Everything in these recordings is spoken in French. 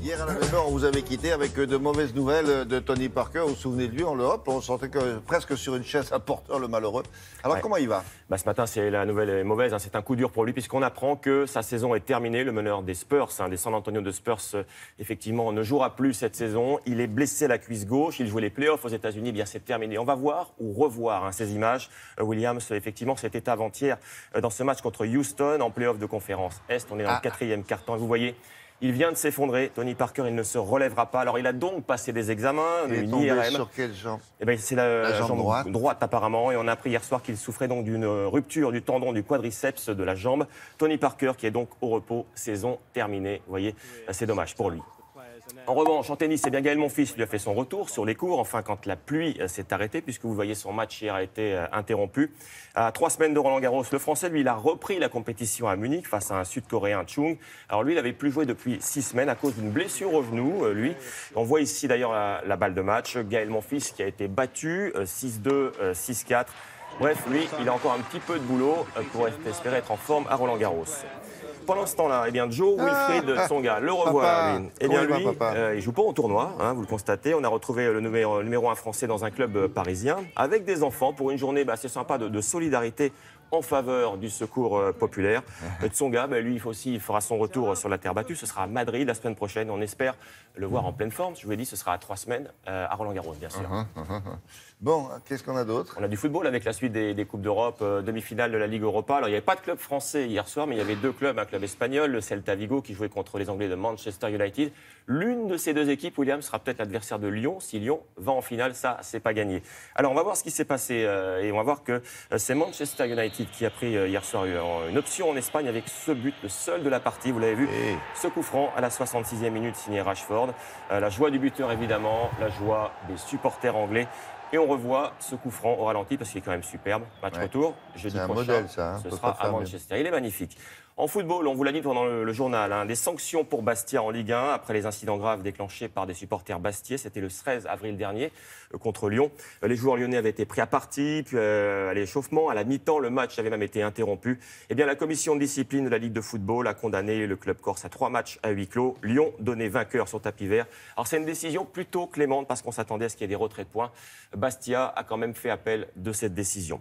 Hier à la maison, on vous avait quitté avec de mauvaises nouvelles de Tony Parker. Vous vous souvenez de lui, on sentait que presque sur une chaise à porteur, le malheureux. Alors comment il va? Ce matin, la nouvelle est mauvaise. C'est un coup dur pour lui puisqu'on apprend que sa saison est terminée. Le meneur des Spurs, des San Antonio de Spurs, effectivement, ne jouera plus cette saison. Il est blessé à la cuisse gauche. Il jouait les playoffs aux États-Unis. Bien, c'est terminé. On va voir ou revoir ces images. Williams, effectivement, c'était avant-hier dans ce match contre Houston en playoff de conférence Est. On est dans le quatrième quart-temps. Vous voyez. Il vient de s'effondrer. Tony Parker, il ne se relèvera pas. Alors, il a donc passé des examens, une IRM. Sur quelle jambe? C'est la jambe droite apparemment. Et on a appris hier soir qu'il souffrait donc d'une rupture du tendon du quadriceps de la jambe. Tony Parker qui est donc au repos, saison terminée. Vous voyez, c'est dommage pour lui. En revanche, en tennis, c'est bien Gaël Monfils lui a fait son retour sur les cours, enfin quand la pluie s'est arrêtée, puisque vous voyez son match hier a été interrompu. À 3 semaines de Roland-Garros, le Français, lui, il a repris la compétition à Munich face à un Sud-Coréen, Chung. Alors lui, il n'avait plus joué depuis 6 semaines à cause d'une blessure au genou, lui. On voit ici d'ailleurs la balle de match. Gaël Monfils qui a été battu, 6-2, 6-4. Bref, lui, il a encore un petit peu de boulot pour espérer être en forme à Roland-Garros. Pendant ce temps-là, Joe Wilfried Tsonga, le revoilà. Lui. Il joue pas au tournoi, vous le constatez. On a retrouvé le numéro 1 français dans un club parisien avec des enfants pour une journée assez sympa de solidarité en faveur du secours populaire. Tsonga, lui aussi, il fera son retour sur la terre battue. Ce sera à Madrid la semaine prochaine. On espère le voir en pleine forme. Je vous l'ai dit, ce sera à 3 semaines à Roland-Garros, bien sûr. Bon, qu'est-ce qu'on a d'autre? On a du football avec la suite des Coupes d'Europe, demi-finale de la Ligue Europa. Alors, il n'y avait pas de club français hier soir, mais il y avait 2 clubs. Un club espagnol, le Celta Vigo, qui jouait contre les Anglais de Manchester United. L'une de ces 2 équipes, Williams, sera peut-être l'adversaire de Lyon. Si Lyon va en finale, ça, c'est pas gagné. Alors, on va voir ce qui s'est passé et on va voir que c'est Manchester United qui a pris hier soir une option en Espagne avec ce but, le seul de la partie. Vous l'avez vu, ce coup franc à la 66e minute signé Rashford. La joie du buteur, évidemment, la joie des supporters anglais. Et on revoit ce coup franc au ralenti parce qu'il est quand même superbe. Match retour, jeudi prochain, modèle, ça, ce sera à Manchester. Il est magnifique. En football, on vous l'a dit pendant le journal, des sanctions pour Bastia en Ligue 1 après les incidents graves déclenchés par des supporters bastiais. C'était le 13 avril dernier contre Lyon. Les joueurs lyonnais avaient été pris à partie, puis à l'échauffement. À la mi-temps, le match avait même été interrompu. La commission de discipline de la Ligue de football a condamné le club corse à 3 matchs à huis clos. Lyon donné vainqueur sur tapis vert. Alors c'est une décision plutôt clémente parce qu'on s'attendait à ce qu'il y ait des retraits de points. Bastia a quand même fait appel de cette décision.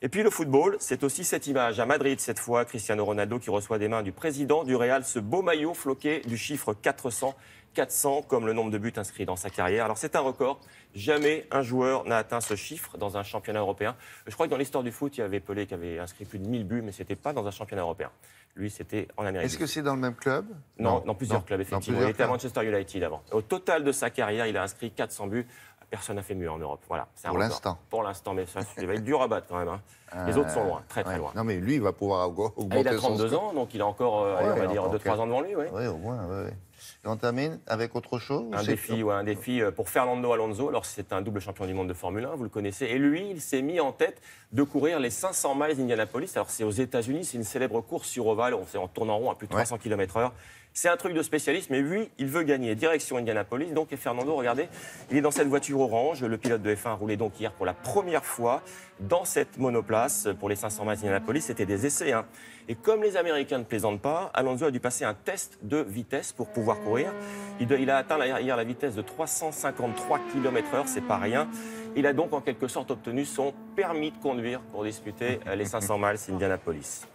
Et puis le football, c'est aussi cette image. À Madrid, cette fois, Cristiano Ronaldo qui reçoit des mains du président du Real ce beau maillot floqué du chiffre 400. 400 comme le nombre de buts inscrits dans sa carrière. Alors c'est un record. Jamais un joueur n'a atteint ce chiffre dans un championnat européen. Je crois que dans l'histoire du foot, il y avait Pelé qui avait inscrit plus de 1000 buts, mais ce n'était pas dans un championnat européen. Lui, c'était en Amérique. Est-ce que c'est dans le même club? Non, dans plusieurs clubs, effectivement. Il était à Manchester United avant. Au total de sa carrière, il a inscrit 400 buts. Personne n'a fait mieux en Europe. Voilà, c'est un pour record. l'instant. Pour l'instant, mais ça va être dur à battre quand même. Les autres sont loin, très loin. Non, mais lui, il va pouvoir augmenter. Il a 32 ans, donc il a encore, on va dire, 2-3 ans devant lui. Oui, au moins. Et on termine avec autre chose? Un défi pour Fernando Alonso. Alors, c'est un double champion du monde de Formule 1, vous le connaissez. Et lui, il s'est mis en tête de courir les 500 miles d'Indianapolis. Alors, c'est aux États-Unis, c'est une célèbre course sur ovale. On tourne en rond à plus de 300 km/h. C'est un truc de spécialiste, mais lui, il veut gagner. Direction Indianapolis. Donc, et Fernando, regardez, il est dans cette voiture orange. Le pilote de F1 roulait donc hier pour la première fois dans cette monoplace pour les 500 miles d'Indianapolis. C'était des essais. Et comme les Américains ne plaisantent pas, Alonso a dû passer un test de vitesse pour pouvoir courir. Il a atteint hier la vitesse de 353 km/h, c'est pas rien. Il a donc en quelque sorte obtenu son permis de conduire pour disputer les 500 miles d'Indianapolis.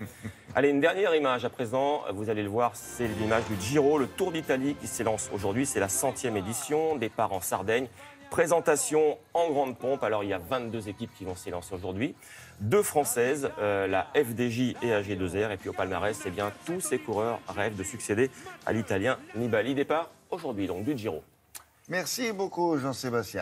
Allez, une dernière image à présent, vous allez le voir, c'est l'image du Giro, le Tour d'Italie qui s'élance aujourd'hui. C'est la 100e édition, départ en Sardaigne. Présentation en grande pompe. Alors, il y a 22 équipes qui vont s'élancer aujourd'hui. 2 françaises, la FDJ et AG2R. Et puis au palmarès, tous ces coureurs rêvent de succéder à l'Italien Nibali. Départ aujourd'hui, donc, du Giro. Merci beaucoup, Jean-Sébastien.